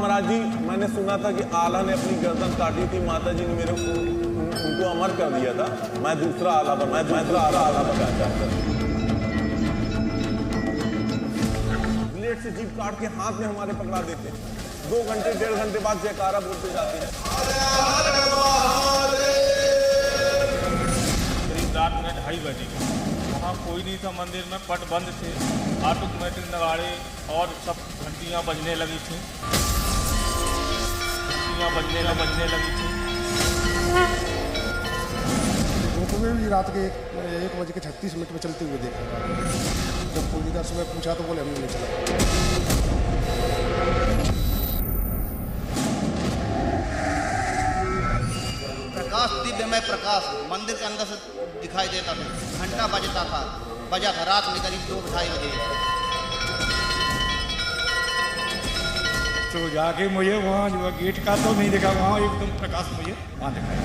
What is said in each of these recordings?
महाराज जी, मैंने सुना था कि आला ने अपनी गर्दन काटी थी, माता जी ने मेरे को उनको अमर कर दिया था। मैं दूसरा आला बनाना चाहता था। ब्लेड से जीभ काट के हाथ में हमारे पकड़ा देते, 2 घंटे 1.5 घंटे बाद जयकारा बोलते जाते हैं। करीब रात में 2:30 बजे वहाँ कोई नहीं था, मंदिर में पट बंद थे, ऑटोमेटिक नगाड़े और सब घंटियाँ बजने लगी थी। में भी रात के 1:36 में चलते हुए देखा। जब पूजा सुबह पूछा तो बोले हमने नहीं चला। प्रकाश, दिव्यमय प्रकाश मंदिर के अंदर से दिखाई देता था। घंटा बजा था रात में करीब 2-2:30 बजे। तो जाके मुझे वहाँ जो गेट का तो नहीं देखा, वहाँ एकदम प्रकाश मुझे वहाँ दिखाई।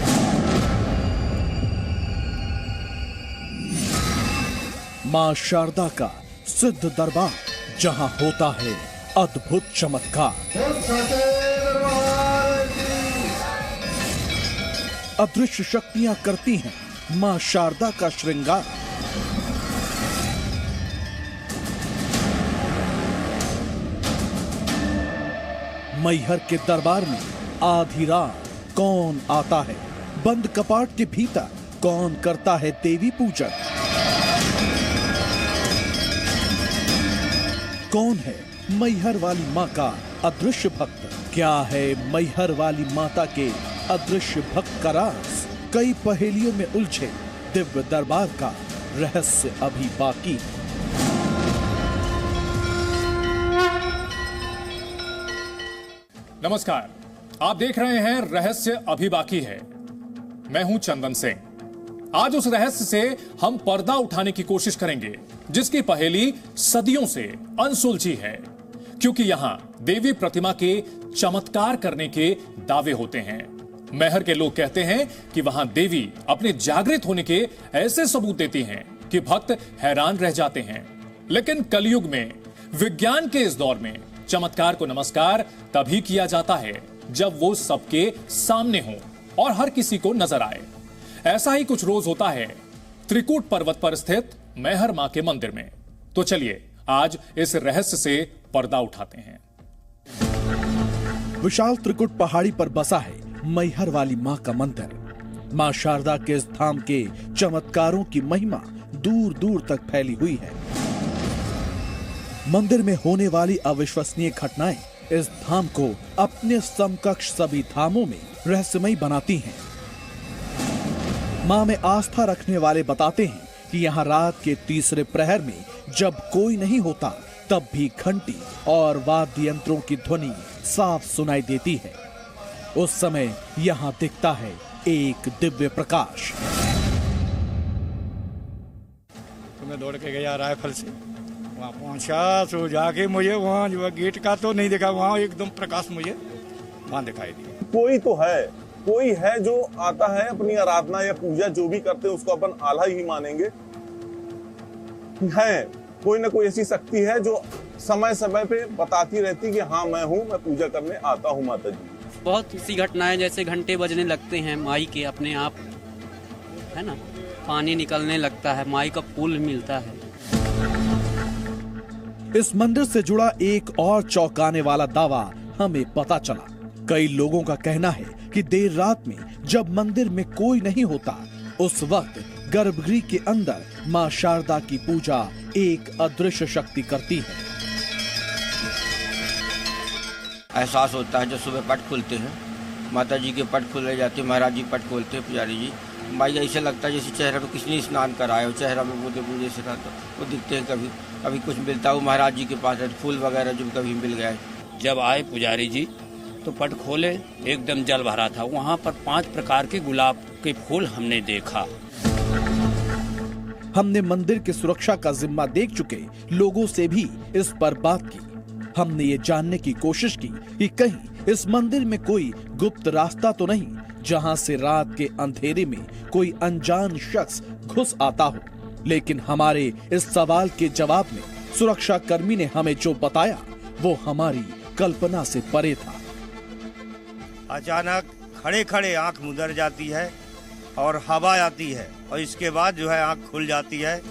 मां शारदा का सिद्ध दरबार, जहां होता है अद्भुत चमत्कार। अदृश्य शक्तियां करती हैं मां शारदा का श्रृंगार। मैहर के दरबार में आधी रात कौन आता है, बंद कपाट के भीतर कौन करता है देवी पूजन, कौन है मैहर वाली मां का अदृश्य भक्त, क्या है मैहर वाली माता के अदृश्य भक्त का राज। कई पहेलियों में उलझे दिव्य दरबार का रहस्य अभी बाकी। नमस्कार, आप देख रहे हैं रहस्य अभी बाकी है। मैं हूं चंदन सिंह। आज उस रहस्य से हम पर्दा उठाने की कोशिश करेंगे जिसकी पहेली सदियों से अनसुलझी है, क्योंकि यहां देवी प्रतिमा के चमत्कार करने के दावे होते हैं। मैहर के लोग कहते हैं कि वहां देवी अपने जागृत होने के ऐसे सबूत देती हैं कि भक्त हैरान रह जाते हैं। लेकिन कलयुग में, विज्ञान के इस दौर में चमत्कार को नमस्कार तभी किया जाता है जब वो सबके सामने हो और हर किसी को नजर आए। ऐसा ही कुछ रोज होता है त्रिकूट पर्वत पर स्थित मैहर मां के मंदिर में। तो चलिए आज इस रहस्य से पर्दा उठाते हैं। विशाल त्रिकुट पहाड़ी पर बसा है मैहर वाली मां का मंदिर। मां शारदा के इस धाम के चमत्कारों की महिमा दूर दूर तक फैली हुई है। मंदिर में होने वाली अविश्वसनीय घटनाएं इस धाम को अपने समकक्ष सभी धामों में रहस्यमयी बनाती हैं। मां में आस्था रखने वाले बताते हैं कि यहाँ रात के तीसरे प्रहर में जब कोई नहीं होता तब भी घंटी और वाद्य यंत्रों की ध्वनि साफ सुनाई देती है। उस समय यहाँ दिखता है एक दिव्य प्रकाश। तो मैं दौड़ के गया राइफल से, वहाँ पहुँचा तो जाके मुझे वहाँ जो गेट का तो नहीं देखा, वहाँ एकदम प्रकाश मुझे वहाँ दिखाई दिया। कोई है जो आता है, अपनी आराधना या पूजा जो भी करते हैं उसको अपन आला ही मानेंगे। है कोई ना कोई ऐसी शक्ति है जो समय समय पे बताती रहती कि हाँ मैं हूँ, मैं पूजा करने आता हूँ माता जी। बहुत सी घटनाएं, जैसे घंटे बजने लगते हैं माई के अपने आप, है ना, पानी निकलने लगता है, माई का फूल मिलता है। इस मंदिर से जुड़ा एक और चौंकाने वाला दावा हमें पता चला। कई लोगों का कहना है कि देर रात में जब मंदिर में कोई नहीं होता, उस वक्त गर्भगृह के अंदर मां शारदा की पूजा एक अदृश्य शक्ति करती है। एहसास होता है जब सुबह पट खुलते हैं, माता जी के पट खुले जाते हैं, महाराज जी पट खोलते हैं, पुजारी जी, भाई ऐसे लगता है जैसे चेहरा पे किसी ने स्नान कराया हो, चेहरा में बूंदे बूंदे से रहता, वो दिखते हैं। कभी कभी कुछ मिलता है, वो महाराज जी के पास है, फूल वगैरह जो कभी मिल गए। जब आए पुजारी जी तो पट खोले, एकदम जल भरा था। वहाँ पर 5 प्रकार के गुलाब के फूल हमने देखा। हमने मंदिर की सुरक्षा का जिम्मा देख चुके लोगों से भी इस पर बात की। हमने ये जानने की कोशिश की कि कहीं इस मंदिर में कोई गुप्त रास्ता तो नहीं जहां से रात के अंधेरे में कोई अनजान शख्स घुस आता हो। लेकिन हमारे इस सवाल के जवाब में सुरक्षा कर्मी ने हमें जो बताया वो हमारी कल्पना से परे था। अचानक खड़े खड़े आंख मुदर जाती है और हवा आती है और इसके बाद जो है आंख खुल जाती है।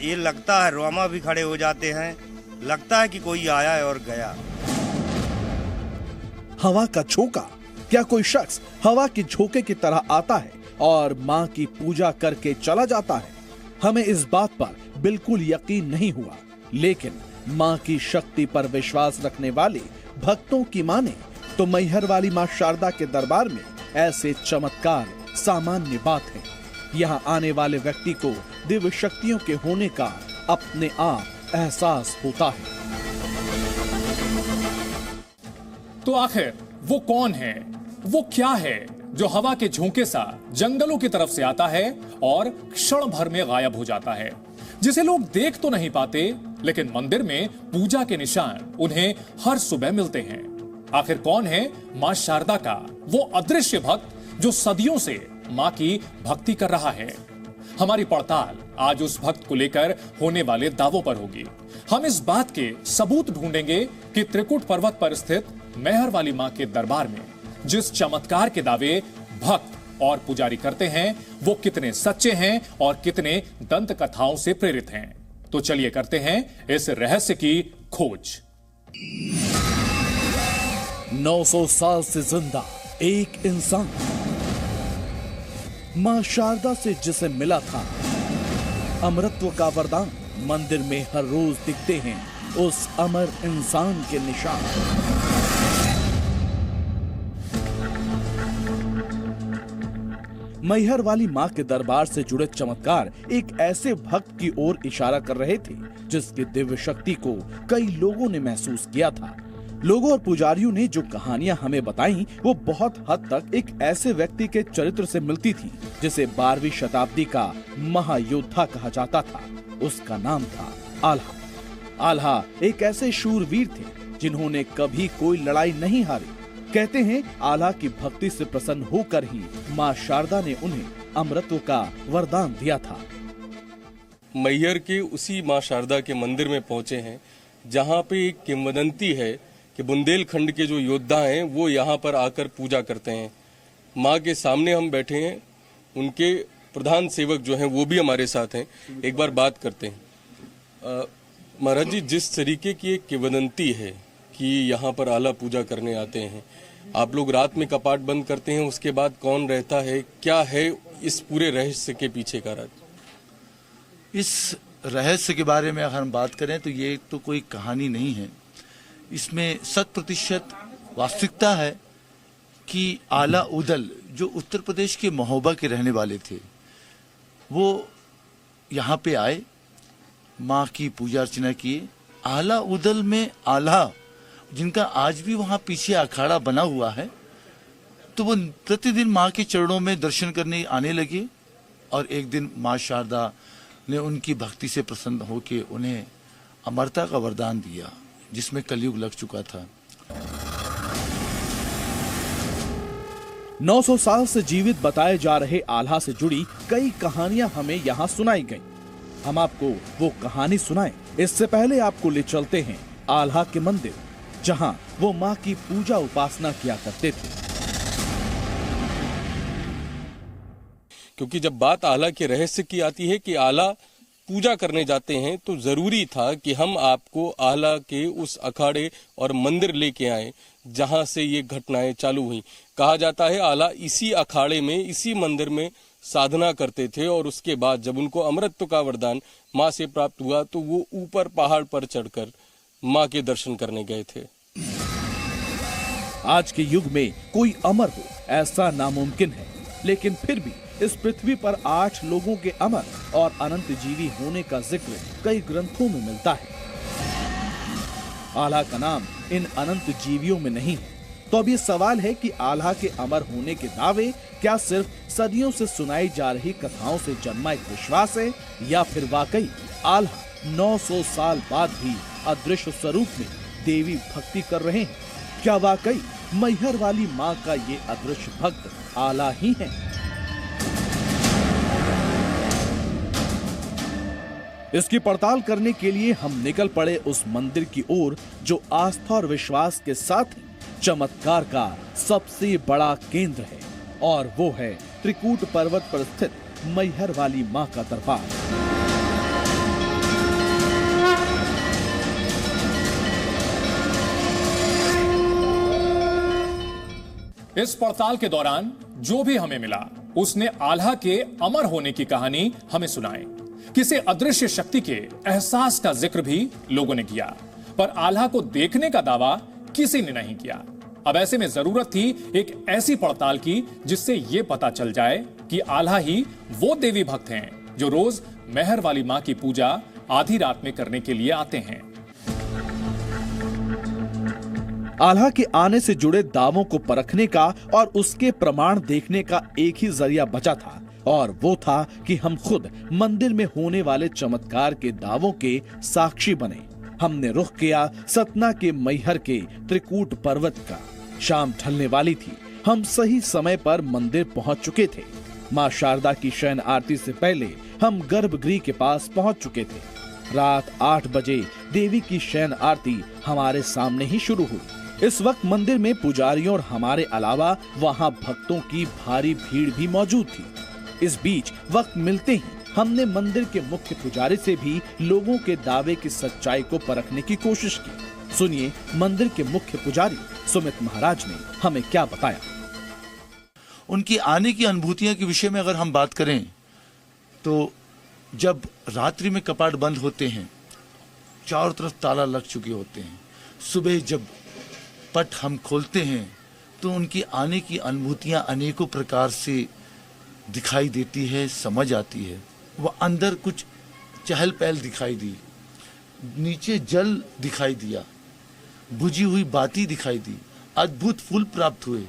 ये लगता है रोमा भी खड़े हो जाते हैं, लगता है कि कोई आया है और गया। हवा का झोंका, क्या कोई शख्स हवा के झोंके की तरह आता है और मां की पूजा करके चला जाता है? हमें इस बात पर बिल्कुल यकीन नहीं हुआ, लेकिन मां की शक्ति पर विश्वास रखने वाले भक्तों की माने तो मैहर वाली मां शारदा के दरबार में ऐसे चमत्कार सामान्य बात है। यहाँ आने वाले व्यक्ति को दिव्य शक्तियों के होने का अपने आप एहसास होता है। तो आखिर वो कौन है, वो क्या है जो हवा के झोंके सा जंगलों की तरफ से आता है और क्षण भर में गायब हो जाता है, जिसे लोग देख तो नहीं पाते लेकिन मंदिर में पूजा के निशान उन्हें हर सुबह मिलते हैं? आखिर कौन है मां शारदा का वो अदृश्य भक्त जो सदियों से मां की भक्ति कर रहा है? हमारी पड़ताल आज उस भक्त को लेकर होने वाले दावों पर होगी। हम इस बात के सबूत ढूंढेंगे कि त्रिकुट पर्वत पर स्थित मैहर वाली मां के दरबार में जिस चमत्कार के दावे भक्त और पुजारी करते हैं वो कितने सच्चे हैं और कितने दंत कथाओं से प्रेरित हैं। तो चलिए करते हैं इस रहस्य की खोज। 900 साल से जिंदा एक इंसान, मां शारदा से जिसे मिला था अमरत्व का वरदान, मंदिर में हर रोज दिखते हैं उस अमर इंसान के निशान। मैहर वाली मां के दरबार से जुड़े चमत्कार एक ऐसे भक्त की ओर इशारा कर रहे थे जिसकी दिव्य शक्ति को कई लोगों ने महसूस किया था। लोगों और पुजारियों ने जो कहानियां हमें बताई वो बहुत हद तक एक ऐसे व्यक्ति के चरित्र से मिलती थी जिसे 12वीं शताब्दी का महायोद्धा कहा जाता था। उसका नाम था आल्हा। आल्हा एक ऐसे शूरवीर थे जिन्होंने कभी कोई लड़ाई नहीं हारी। कहते हैं आल्हा की भक्ति से प्रसन्न होकर ही मां शारदा ने उन्हें अमरत्व का वरदान दिया था। मैहर के उसी मां शारदा के मंदिर में पहुंचे हैं जहां पे एक किंवदंती है कि बुंदेलखंड के जो योद्धा हैं वो यहाँ पर आकर पूजा करते हैं। माँ के सामने हम बैठे हैं, उनके प्रधान सेवक जो हैं वो भी हमारे साथ हैं। एक बार बात करते हैं। महाराज जी, जिस तरीके की एक किंवदंती है कि यहाँ पर आला पूजा करने आते हैं, आप लोग रात में कपाट बंद करते हैं, उसके बाद कौन रहता है, क्या है इस पूरे रहस्य के पीछे का राज? इस रहस्य के बारे में अगर हम बात करें तो ये तो कोई कहानी नहीं है, इसमें 100% वास्तविकता है कि आला उदल जो उत्तर प्रदेश के महोबा के रहने वाले थे वो यहाँ पे आए, माँ की पूजा अर्चना किए। आला उदल में आल्हा जिनका आज भी वहाँ पीछे अखाड़ा बना हुआ है, तो वो प्रतिदिन माँ के चरणों में दर्शन करने आने लगे और एक दिन माँ शारदा ने उनकी भक्ति से प्रसन्न होकर उन्हें अमरता का वरदान दिया जिसमें कलयुग लग चुका था। 900 साल से जीवित बताए जा रहे आल्हा से जुड़ी कई कहानियां हमें यहाँ सुनाई गईं। हम आपको वो कहानी सुनाएं, इससे पहले आपको ले चलते हैं आल्हा के मंदिर जहां वो माँ की पूजा उपासना किया करते थे। क्योंकि जब बात आला के रहस्य की आती है कि आला पूजा करने जाते हैं तो जरूरी था कि हम आपको आला के उस अखाड़े और मंदिर लेके आए जहां से ये घटनाएं चालू हुई। कहा जाता है आला इसी अखाड़े में, इसी मंदिर में साधना करते थे और उसके बाद जब उनको अमरत्व का वरदान माँ से प्राप्त हुआ तो वो ऊपर पहाड़ पर चढ़कर माँ के दर्शन करने गए थे। आज के युग में कोई अमर हो ऐसा नामुमकिन है, लेकिन फिर भी इस पृथ्वी पर 8 लोगों के अमर और अनंत जीवी होने का जिक्र कई ग्रंथों में मिलता है। आल्हा का नाम इन अनंत जीवियों में नहीं है। तो अब ये सवाल है कि आल्हा के अमर होने के दावे क्या सिर्फ सदियों से सुनाई जा रही कथाओं से जन्मा एक विश्वास है, या फिर वाकई आल्हा 900 साल बाद भी अदृश्य स्वरूप में देवी भक्ति कर रहे हैं? क्या वाकई मैहर वाली माँ का ये अदृश्य भक्त आल्हा ही है? इसकी पड़ताल करने के लिए हम निकल पड़े उस मंदिर की ओर जो आस्था और विश्वास के साथ ही चमत्कार का सबसे बड़ा केंद्र है और वो है त्रिकूट पर्वत पर स्थित मैहर वाली मां का दरबार। इस पड़ताल के दौरान जो भी हमें मिला उसने आल्हा के अमर होने की कहानी हमें सुनाई। किसी अदृश्य शक्ति के एहसास का जिक्र भी लोगों ने किया, पर आल्हा को देखने का दावा किसी ने नहीं किया। अब ऐसे में जरूरत थी एक ऐसी पड़ताल की जिससे यह पता चल जाए कि आल्हा ही वो देवी भक्त हैं जो रोज मैहर वाली मां की पूजा आधी रात में करने के लिए आते हैं। आल्हा के आने से जुड़े दावों को परखने का और उसके प्रमाण देखने का एक ही जरिया बचा था और वो था कि हम खुद मंदिर में होने वाले चमत्कार के दावों के साक्षी बने। हमने रुख किया सतना के मैहर के त्रिकूट पर्वत का। शाम ढलने वाली थी, हम सही समय पर मंदिर पहुंच चुके थे। मां शारदा की शयन आरती से पहले हम गर्भगृह के पास पहुंच चुके थे। रात 8 बजे देवी की शयन आरती हमारे सामने ही शुरू हुई। इस वक्त मंदिर में पुजारियों और हमारे अलावा वहां भक्तों की भारी भीड़ भी मौजूद थी। इस बीच वक्त मिलते ही हमने मंदिर के मुख्य पुजारी से भी लोगों के दावे की सच्चाई को परखने की कोशिश की। सुनिए मंदिर के मुख्य पुजारी सुमित महाराज ने हमें क्या बताया। उनकी आने की अनुभूतियों के विषय में अगर हम बात करें तो जब रात्रि में कपाट बंद होते हैं, चारों तरफ ताला लग चुके होते हैं, सुबह जब पट हम खोलते हैं तो उनकी आने की अनुभूतियां अनेकों प्रकार से दिखाई देती है, समझ आती है। वह अंदर कुछ चहल पहल दिखाई दी, नीचे जल दिखाई दिया, बुझी हुई बाती दिखाई दी, अद्भुत फूल प्राप्त हुए।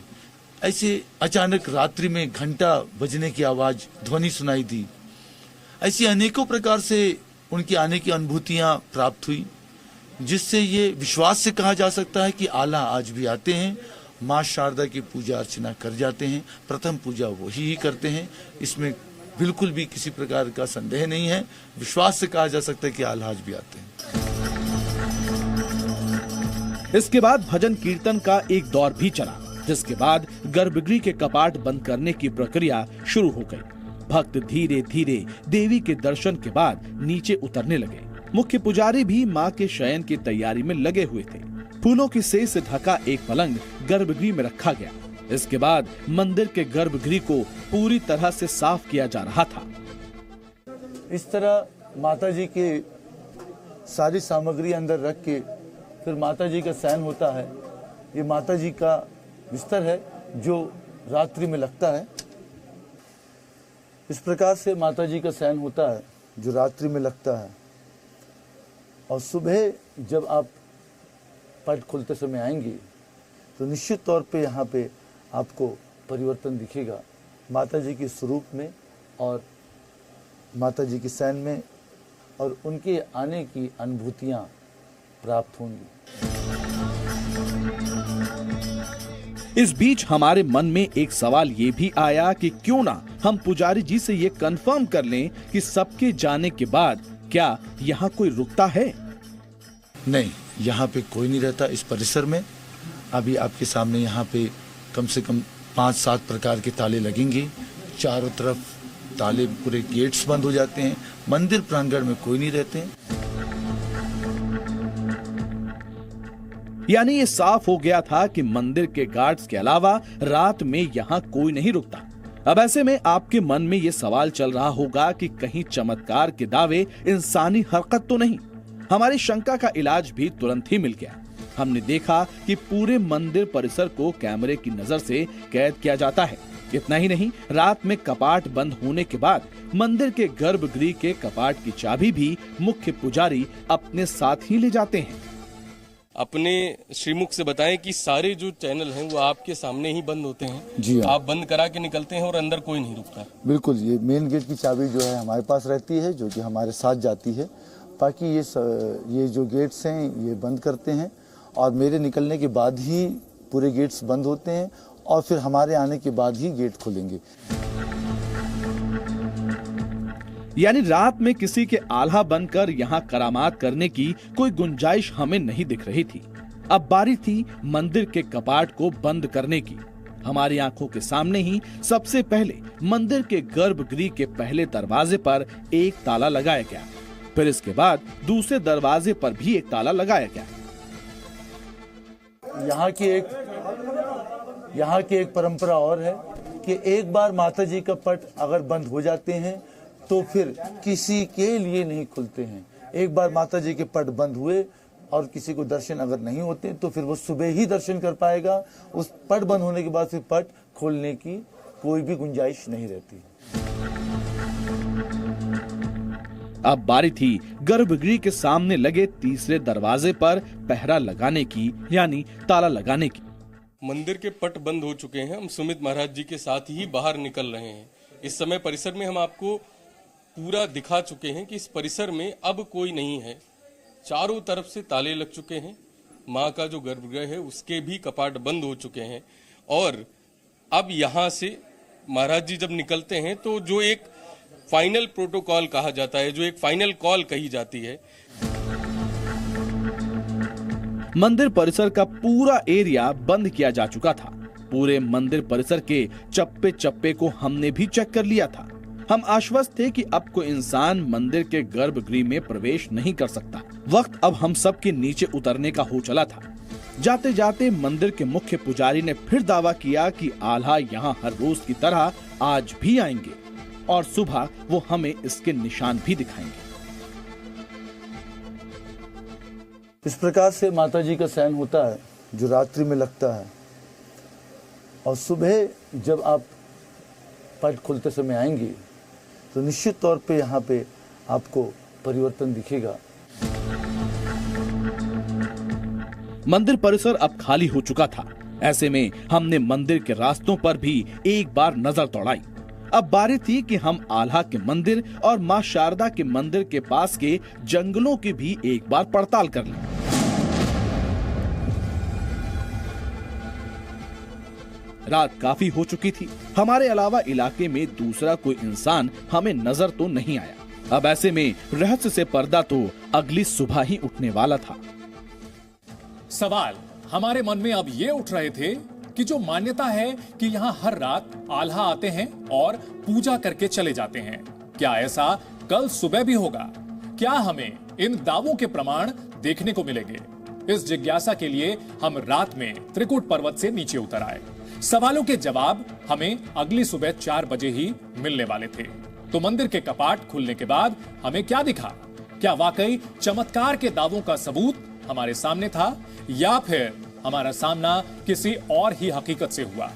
ऐसे अचानक रात्रि में घंटा बजने की आवाज ध्वनि सुनाई दी। ऐसी अनेकों प्रकार से उनकी आने की अनुभूतियां प्राप्त हुई, जिससे ये विश्वास से कहा जा सकता है कि आल्हा आज भी आते हैं, मां शारदा की पूजा अर्चना कर जाते हैं। प्रथम पूजा वही ही करते हैं, इसमें बिल्कुल भी किसी प्रकार का संदेह नहीं है। विश्वास से कहा जा सकता है कि आल्हा आज भी आते हैं। इसके बाद भजन कीर्तन का एक दौर भी चला, जिसके बाद गर्भगृह के कपाट बंद करने की प्रक्रिया शुरू हो गई। भक्त धीरे धीरे देवी के दर्शन के बाद नीचे उतरने लगे। मुख्य पुजारी भी मां के शयन की तैयारी में लगे हुए थे। फूलों की सेज से ढका एक पलंग गर्भगृह में रखा गया। इसके बाद मंदिर के गर्भगृह को पूरी तरह से साफ किया जा रहा था। इस तरह माता जी की सारी सामग्री अंदर रख के फिर माता जी का शयन होता है। ये माता जी का बिस्तर है जो रात्रि में लगता है। इस प्रकार से माता जी का शयन होता है जो रात्रि में लगता है। और सुबह जब आप पट खोलते समय आएंगे तो निश्चित तौर पे यहाँ पे आपको परिवर्तन दिखेगा माता जी के स्वरूप में और माता जी के शयन में, और उनके आने की अनुभूतियां प्राप्त होंगी। इस बीच हमारे मन में एक सवाल ये भी आया कि क्यों ना हम पुजारी जी से ये कंफर्म कर लें कि सबके जाने के बाद क्या यहाँ कोई रुकता है। नहीं, यहाँ पे कोई नहीं रहता इस परिसर में। अभी आपके सामने यहाँ पे कम से कम 5-7 प्रकार के ताले लगेंगे। चारों तरफ ताले, पूरे गेट्स बंद हो जाते हैं। मंदिर प्रांगण में कोई नहीं रहते हैं। यानी ये साफ हो गया था कि मंदिर के गार्ड्स के अलावा रात में यहाँ कोई नहीं रुकता। अब ऐसे में आपके मन में ये सवाल चल रहा होगा कि कहीं चमत्कार के दावे इंसानी हरकत तो नहीं। हमारी शंका का इलाज भी तुरंत ही मिल गया। हमने देखा कि पूरे मंदिर परिसर को कैमरे की नजर से कैद किया जाता है। इतना ही नहीं, रात में कपाट बंद होने के बाद मंदिर के गर्भगृह के कपाट की चाबी भी मुख्य पुजारी अपने साथ ही ले जाते हैं। अपने श्रीमुख से बताएं कि सारे जो चैनल हैं वो आपके सामने ही बंद होते हैं। जी हाँ। आप बंद करा के निकलते हैं और अंदर कोई नहीं रुकता। बिल्कुल, ये मेन गेट की चाबी जो है हमारे पास रहती है, जो कि हमारे साथ जाती है। बाकी ये जो गेट्स हैं ये बंद करते हैं और मेरे निकलने के बाद ही पूरे गेट्स बंद होते हैं और फिर हमारे आने के बाद ही गेट खुलेंगे। यानी रात में किसी के आल्हा बनकर यहाँ करामात करने की कोई गुंजाइश हमें नहीं दिख रही थी। अब बारी थी मंदिर के कपाट को बंद करने की। हमारी आंखों के सामने ही सबसे पहले मंदिर के गर्भगृह के पहले दरवाजे पर एक ताला लगाया गया, फिर इसके बाद दूसरे दरवाजे पर भी एक ताला लगाया गया। यहाँ की एक परंपरा और है कि एक बार माता जी का पट अगर बंद हो जाते हैं तो फिर किसी के लिए नहीं खुलते हैं। एक बार माता जी के पट बंद हुए और किसी को दर्शन अगर नहीं होते तो फिर वो सुबह ही दर्शन कर पाएगा। उस पट बंद होने के बाद फिर पट खोलने की कोई भी गुंजाइश नहीं रहती। अब बारी थी गर्भगृह के सामने लगे तीसरे दरवाजे पर पहरा लगाने की, यानी ताला लगाने की। मंदिर के पट बंद हो चुके हैं। हम सुमित महाराज जी के साथ ही बाहर निकल रहे हैं। इस समय परिसर में हम आपको पूरा दिखा चुके हैं कि इस परिसर में अब कोई नहीं है। चारों तरफ से ताले लग चुके हैं। माँ का जो गर्भगृह है उसके भी कपाट बंद हो चुके हैं। और अब यहाँ से महाराज जी जब निकलते हैं तो जो एक फाइनल प्रोटोकॉल कहा जाता है, जो एक फाइनल कॉल कही जाती है। मंदिर परिसर का पूरा एरिया बंद किया जा चुका था। पूरे मंदिर परिसर के चप्पे चप्पे को हमने भी चेक कर लिया था। हम आश्वस्त थे कि अब कोई इंसान मंदिर के गर्भगृह में प्रवेश नहीं कर सकता। वक्त अब हम सब के नीचे उतरने का हो चला था। जाते जाते मंदिर के मुख्य पुजारी ने फिर दावा किया कि आल्हा यहाँ हर रोज की तरह आज भी आएंगे और सुबह वो हमें इसके निशान भी दिखाएंगे। इस प्रकार से माता जी का शयन होता है जो रात्रि में लगता है, और सुबह जब आप पट खोलते समय आएंगे तो निश्चित तौर पे यहाँ पे आपको परिवर्तन दिखेगा। मंदिर परिसर अब खाली हो चुका था। ऐसे में हमने मंदिर के रास्तों पर भी एक बार नजर दौड़ाई। अब बारी थी कि हम आल्हा के मंदिर और मां शारदा के मंदिर के पास के जंगलों की भी एक बार पड़ताल कर लें। रात काफी हो चुकी थी। हमारे अलावा इलाके में दूसरा कोई इंसान हमें नजर तो नहीं आया। अब ऐसे में रहस्य से पर्दा तो अगली सुबह ही उठने वाला था। सवाल हमारे मन में अब ये उठ रहे थे कि जो मान्यता है कि यहाँ हर रात आल्हा आते हैं और पूजा करके चले जाते हैं, क्या ऐसा कल सुबह भी होगा? क्या हमें इन दावों के प्रमाण देखने को मिलेंगे? इस जिज्ञासा के लिए हम रात में त्रिकुट पर्वत से नीचे उतर आए। सवालों के जवाब हमें अगली सुबह 4 बजे ही मिलने वाले थे। तो मंदिर के कपाट खुलने के बाद हमें क्या दिखा? क्या वाकई चमत्कार के दावों का सबूत हमारे सामने था, या फिर हमारा सामना किसी और ही हकीकत से हुआ?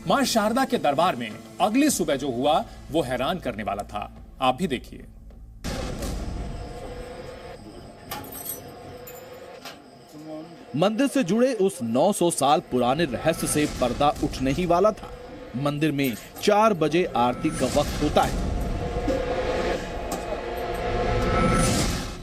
मां शारदा के दरबार में अगली सुबह जो हुआ वो हैरान करने वाला था। आप भी देखिए। मंदिर से जुड़े उस 900 साल पुराने रहस्य से पर्दा उठने ही वाला था। मंदिर में 4 बजे आरती का वक्त होता है।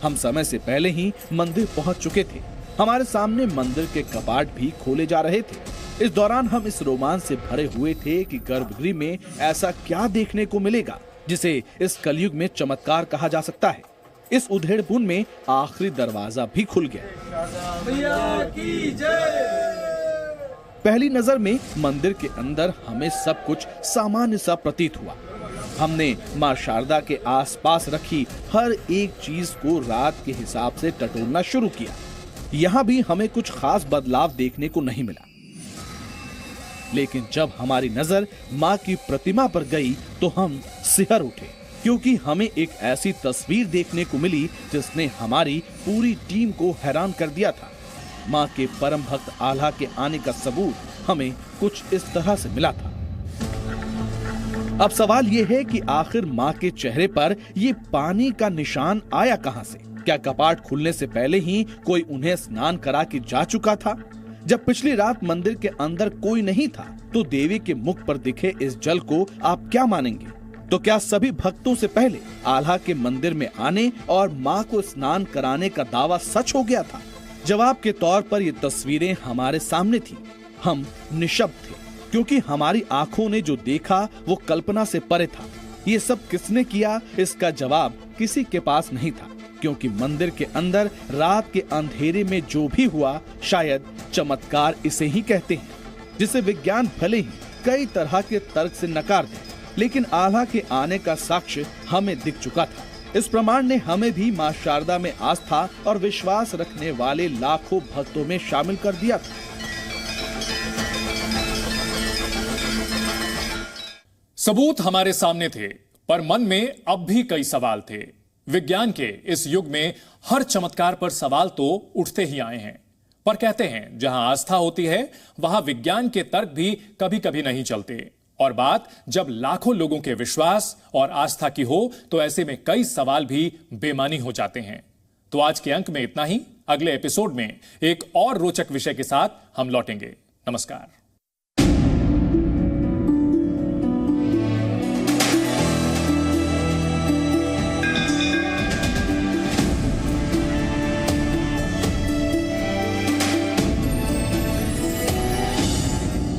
हम समय से पहले ही मंदिर पहुंच चुके थे। हमारे सामने मंदिर के कपाट भी खोले जा रहे थे। इस दौरान हम इस रोमांच से भरे हुए थे कि गर्भगृह में ऐसा क्या देखने को मिलेगा जिसे इस कलयुग में चमत्कार कहा जा सकता है। इस उधेड़पुन में आखिरी दरवाजा भी खुल गया। पहली नजर में मंदिर के अंदर हमें सब कुछ सामान्य सा प्रतीत हुआ। हमने मां शारदा के आसपास रखी हर एक चीज को रात के हिसाब से टटोलना शुरू किया। यहाँ भी हमें कुछ खास बदलाव देखने को नहीं मिला। लेकिन जब हमारी नजर मां की प्रतिमा पर गई तो हम सिहर उठे, क्योंकि हमें एक ऐसी तस्वीर देखने को मिली जिसने हमारी पूरी टीम को हैरान कर दिया था। मां के परम भक्त आल्हा के आने का सबूत हमें कुछ इस तरह से मिला था। अब सवाल ये है कि आखिर मां के चेहरे पर ये पानी का निशान आया कहां से? क्या कपाट खुलने से पहले ही कोई उन्हें स्नान करा के जा चुका था? जब पिछली रात मंदिर के अंदर कोई नहीं था तो देवी के मुख पर दिखे इस जल को आप क्या मानेंगे? तो क्या सभी भक्तों से पहले आल्हा के मंदिर में आने और मां को स्नान कराने का दावा सच हो गया था? जवाब के तौर पर ये तस्वीरें हमारे सामने थी। हम निशब्द थे, क्योंकि हमारी आंखों ने जो देखा वो कल्पना से परे था। ये सब किसने किया, इसका जवाब किसी के पास नहीं था। क्योंकि मंदिर के अंदर रात के अंधेरे में जो भी हुआ शायद चमत्कार इसे ही कहते हैं, जिसे विज्ञान भले ही कई तरह के तर्क से नकार दे, लेकिन आल्हा के आने का साक्ष्य हमें दिख चुका था। इस प्रमाण ने हमें भी मां शारदा में आस्था और विश्वास रखने वाले लाखों भक्तों में शामिल कर दिया था। सबूत हमारे सामने थे, पर मन में अब भी कई सवाल थे। विज्ञान के इस युग में हर चमत्कार पर सवाल तो उठते ही आए हैं, पर कहते हैं जहां आस्था होती है वहां विज्ञान के तर्क भी कभी कभी नहीं चलते। और बात जब लाखों लोगों के विश्वास और आस्था की हो तो ऐसे में कई सवाल भी बेमानी हो जाते हैं। तो आज के अंक में इतना ही। अगले एपिसोड में एक और रोचक विषय के साथ हम लौटेंगे। नमस्कार।